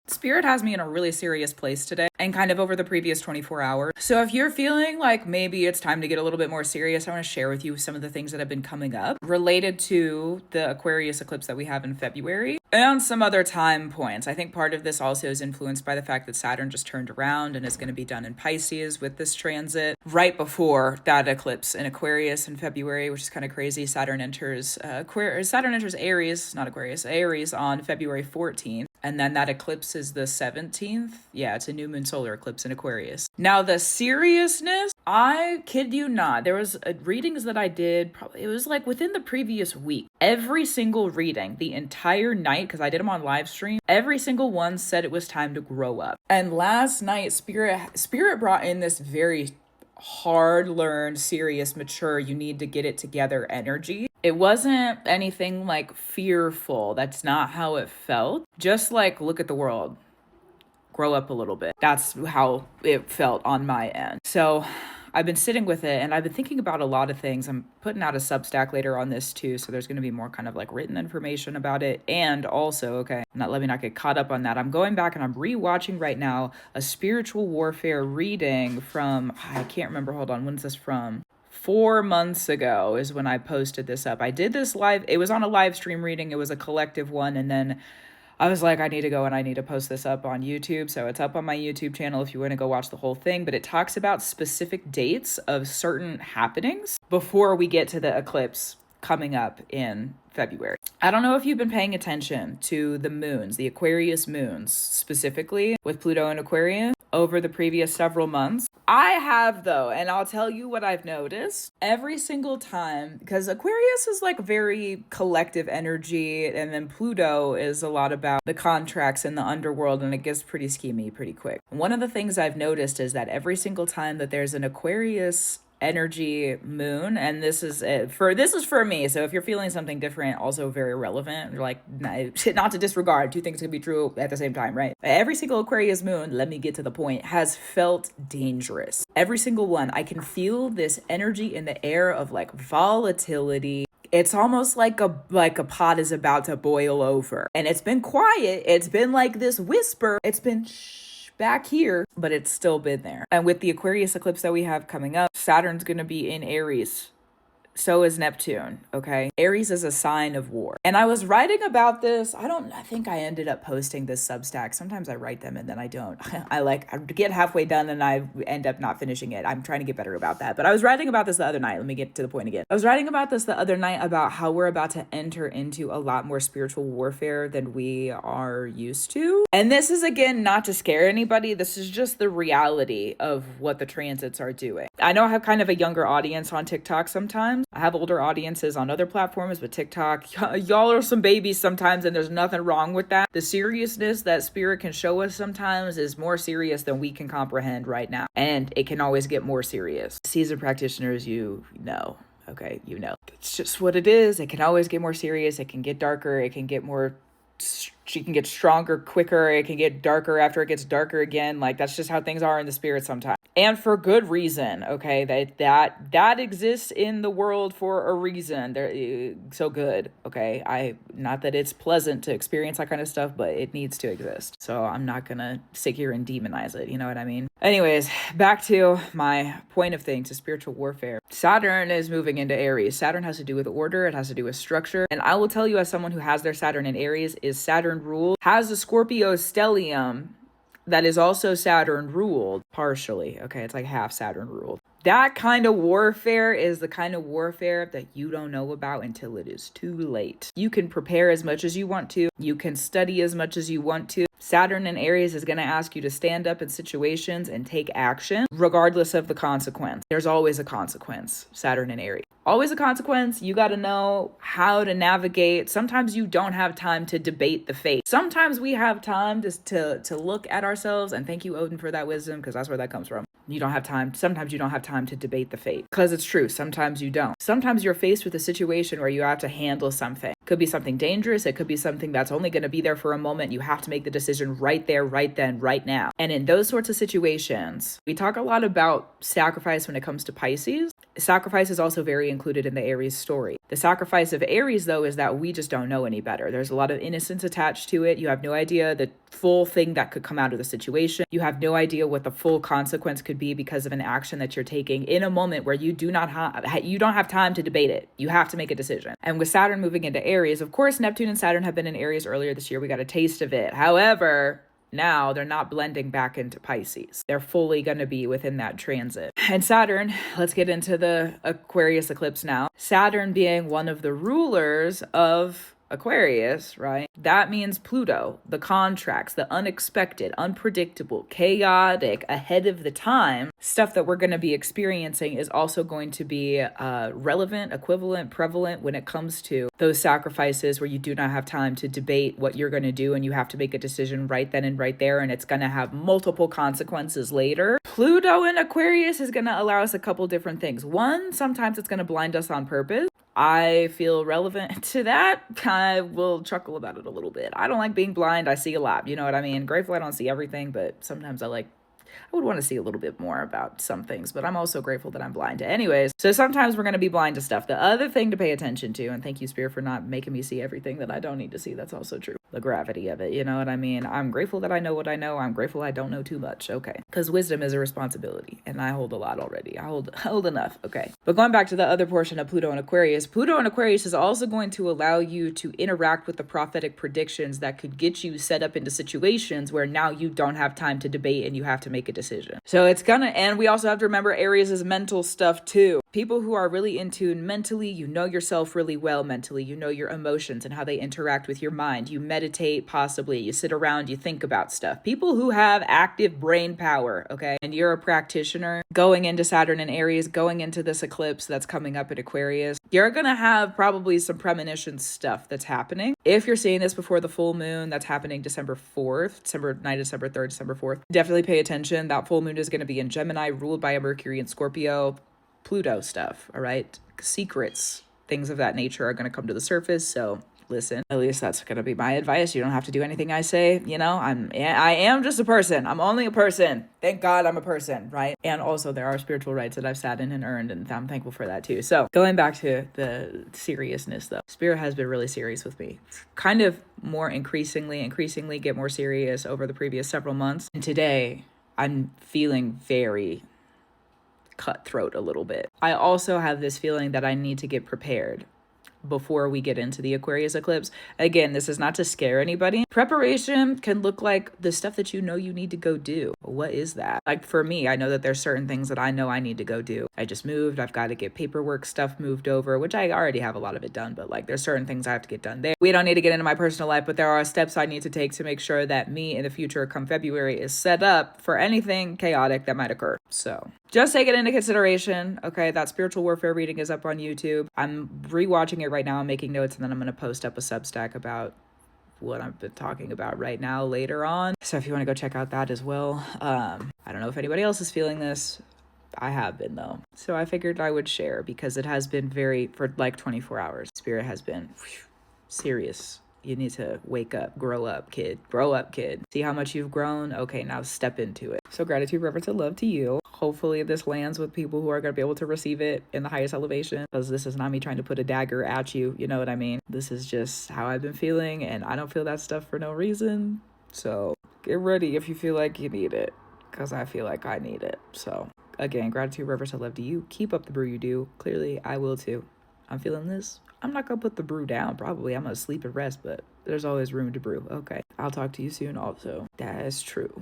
Spirit has me in a really serious place today and kind of over the previous 24 hours. So if you're feeling like maybe it's time to get a little bit more serious, I want to share with you some of the things that have been coming up related to the Aquarius eclipse that we have in February and some other time points. I think part of this also is influenced by the fact that Saturn just turned around and is going to be done in Pisces with this transit right before that eclipse in Aquarius in February, which is kind of crazy. Saturn enters Aries, not Aquarius, Aries on February 14th. And then that eclipse is the 17th. Yeah, it's a new moon solar eclipse in Aquarius. Now, the seriousness, I kid you not, there was readings that I did, probably, it was like within the previous week. Every single reading, the entire night, because I did them on live stream, every single one said it was time to grow up. And last night, Spirit brought in this very hard-learned, serious, mature, you need to get it together energy. It wasn't anything like fearful. That's not how it felt. Just like, look at the world. Grow up a little bit. That's how it felt on my end. So I've been sitting with it and I've been thinking about a lot of things. I'm putting out a Substack later on this too. So there's going to be more kind of like written information about it. And also, let me not get caught up on that. I'm going back and I'm rewatching right now a spiritual warfare reading from, I can't remember. Hold on. When's this from? 4 months ago is when I posted this up. I did this live. It was on a live stream reading. It was a collective one. And then I was like, I need to go and I need to post this up on YouTube. So it's up on my YouTube channel if you want to go watch the whole thing. But it talks about specific dates of certain happenings before we get to the eclipse coming up in February. I don't know if you've been paying attention to the moons, the Aquarius moons, specifically with Pluto and Aquarius over the previous several months. I have though, and I'll tell you what I've noticed every single time, because Aquarius is like very collective energy, and then Pluto is a lot about the contracts in the underworld, and it gets pretty schemy pretty quick. One of the things I've noticed is that every single time that there's an Aquarius energy moon, and this is for me, so if you're feeling something different, also very relevant, you're like, not to disregard, two things can be true at the same time, right? Every single Aquarius moon, let me get to the point, has felt dangerous. Every single one. I can feel this energy in the air of like volatility. It's almost like a pot is about to boil over, and it's been quiet. It's been like this whisper. It's been back here, but it's still been there. And with the Aquarius eclipse that we have coming up, Saturn's going to be in Aries. So is Neptune, okay? Aries is a sign of war. And I was writing about this. I think I ended up posting this Substack. Sometimes I write them and then I don't. I get halfway done and I end up not finishing it. I'm trying to get better about that. But I was writing about this the other night. Let me get to the point again. I was writing about this the other night about how we're about to enter into a lot more spiritual warfare than we are used to. And this is, again, not to scare anybody. This is just the reality of what the transits are doing. I know I have kind of a younger audience on TikTok sometimes. I have older audiences on other platforms, but TikTok, y'all are some babies sometimes, and there's nothing wrong with that. The seriousness that Spirit can show us sometimes is more serious than we can comprehend right now. And it can always get more serious. Seasoned practitioners, you know. Okay, you know. It's just what it is. It can always get more serious. It can get darker. It can get more... She can get stronger quicker. It can get darker after it gets darker again. Like, that's just how things are in the spirit sometimes. And for good reason, okay? That exists in the world for a reason. They're so good, okay? Not that it's pleasant to experience that kind of stuff, but it needs to exist. So I'm not gonna sit here and demonize it, you know what I mean? Anyways, back to my point of things, to spiritual warfare. Saturn is moving into Aries. Saturn has to do with order. It has to do with structure. And I will tell you, as someone who has their Saturn in Aries, is Saturn ruled, has a Scorpio stellium that is also Saturn ruled partially. Okay, it's like half Saturn ruled. That kind of warfare is the kind of warfare that you don't know about until it is too late. You can prepare as much as you want to. You can study as much as you want to. Saturn in Aries is going to ask you to stand up in situations and take action, regardless of the consequence. There's always a consequence, Saturn in Aries. Always a consequence. You got to know how to navigate. Sometimes you don't have time to debate the fate. Sometimes we have time just to look at ourselves, and thank you, Odin, for that wisdom, because that's where that comes from. You don't have time. Sometimes you don't have time to debate the fate, because it's true. Sometimes you don't. Sometimes you're faced with a situation where you have to handle something. It could be something dangerous. It could be something that's only going to be there for a moment. You have to make the decision right there, right then, right now. And in those sorts of situations, we talk a lot about sacrifice when it comes to Pisces. Sacrifice is also very included in the Aries story. The sacrifice of Aries, though, is that we just don't know any better. There's a lot of innocence attached to it. You have no idea the full thing that could come out of the situation. You have no idea what the full consequence could be because of an action that you're taking in a moment where you don't have time to debate it. You have to make a decision. And with Saturn moving into Aries, of course, Neptune and Saturn have been in Aries earlier this year. We got a taste of it. However, now they're not blending back into Pisces. They're fully going to be within that transit. And Saturn, let's get into the Aquarius eclipse now. Saturn being one of the rulers of Aquarius, right? That means Pluto, the contracts, the unexpected, unpredictable, chaotic, ahead of the time stuff that we're going to be experiencing is also going to be relevant, equivalent, prevalent when it comes to those sacrifices where you do not have time to debate what you're going to do and you have to make a decision right then and right there, and it's going to have multiple consequences later. Pluto in Aquarius is going to allow us a couple different things. One, sometimes it's going to blind us on purpose. I feel relevant to that. I will chuckle about it a little bit. I don't like being blind. I see a lot. You know what I mean? Grateful I don't see everything, but sometimes I would want to see a little bit more about some things, but I'm also grateful that I'm blind to anyways. So sometimes we're going to be blind to stuff. The other thing to pay attention to, and thank you, Spirit, for not making me see everything that I don't need to see. That's also true. The gravity of it. You know what I mean? I'm grateful that I know what I know. I'm grateful I don't know too much. Okay. Because wisdom is a responsibility and I hold a lot already. I hold enough. Okay. But going back to the other portion of Pluto and Aquarius is also going to allow you to interact with the prophetic predictions that could get you set up into situations where now you don't have time to debate and you have to make a decision. So it's gonna, and we also have to remember Aries is mental stuff too. People who are really in tune mentally, you know yourself really well mentally, you know your emotions and how they interact with your mind. You meditate, possibly, you sit around, you think about stuff. People who have active brain power, okay? And you're a practitioner going into Saturn and Aries, going into this eclipse that's coming up at Aquarius, you're gonna have probably some premonition stuff that's happening. If you're seeing this before the full moon, that's happening December 4th, December 3rd, December 4th. Definitely pay attention. That full moon is gonna be in Gemini, ruled by a Mercury in Scorpio. Pluto stuff, all right? Secrets, things of that nature are going to come to the surface. So listen, at least that's going to be my advice. You don't have to do anything I say. You know, I am just a person. I'm only a person. Thank God I'm a person, right? And also there are spiritual rights that I've sat in and earned, and I'm thankful for that too. So going back to the seriousness though, Spirit has been really serious with me. Kind of more increasingly get more serious over the previous several months. And today I'm feeling very cutthroat a little bit. I also have this feeling that I need to get prepared before we get into the Aquarius eclipse. Again, this is not to scare anybody. Preparation can look like the stuff that you know you need to go do. What is that? Like for me, I know that there's certain things that I know I need to go do. I just moved. I've got to get paperwork stuff moved over, which I already have a lot of it done, but like there's certain things I have to get done there. We don't need to get into my personal life, but there are steps I need to take to make sure that me in the future come February is set up for anything chaotic that might occur. So just take it into consideration. Okay, that spiritual warfare reading is up on YouTube. I'm rewatching it right now. I'm making notes, and then I'm going to post up a Substack about what I've been talking about right now later on. So if you want to go check out that as well. I don't know if anybody else is feeling this. I have been though. So I figured I would share because it has been for like 24 hours. Spirit has been serious. You need to wake up, grow up, kid. Grow up, kid. See how much you've grown? Okay, now step into it. So gratitude, reverence, and love to you. Hopefully this lands with people who are going to be able to receive it in the highest elevation, because this is not me trying to put a dagger at you. You know what I mean? This is just how I've been feeling, and I don't feel that stuff for no reason. So get ready if you feel like you need it, because I feel like I need it. So again, gratitude, reverence, and love to you. Keep up the brew you do. Clearly, I will too. I'm feeling this. I'm not going to put the brew down, probably. I'm going to sleep and rest, but there's always room to brew. Okay. I'll talk to you soon also. That is true.